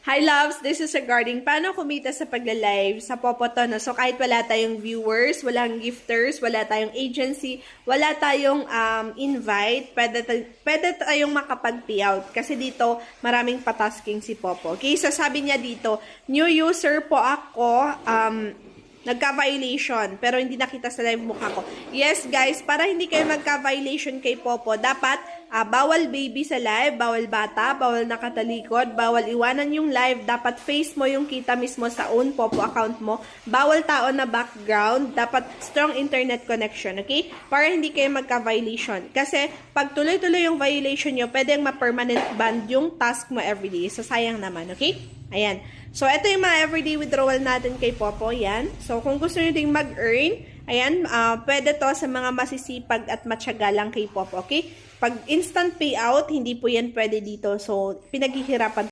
Hi loves, this is regarding paano kumita sa pagla-live sa Popoto, no? So kahit wala tayong viewers, walang gifters, wala tayong agency, wala tayong invite, pwede tayong makapag-payout. Kasi dito, maraming patasking si Popo. Okay, so sabi niya dito, new user po ako, nagka-violation, pero hindi nakita sa live mukha ko. Yes, guys, para hindi kayo magka-violation kay Popo, dapat bawal baby sa live, bawal bata, bawal nakatalikod, bawal iwanan yung live, dapat face mo yung kita mismo sa own Popo account mo, bawal tao na background, dapat strong internet connection, okay? Para hindi kayo magka-violation. Kasi, pag tuloy-tuloy yung violation nyo, pwedeng ma-permanent ban yung task mo everyday. So, sayang naman, okay? Ayan. So, ito yung mga everyday withdrawal natin kay Popo. Yan. So, kung gusto nyo ding mag-earn, ayan, pwede to sa mga masisipag at matyaga lang kay Popo, okay? Pag instant payout, hindi po yan pwede dito. So, pinaghihirapan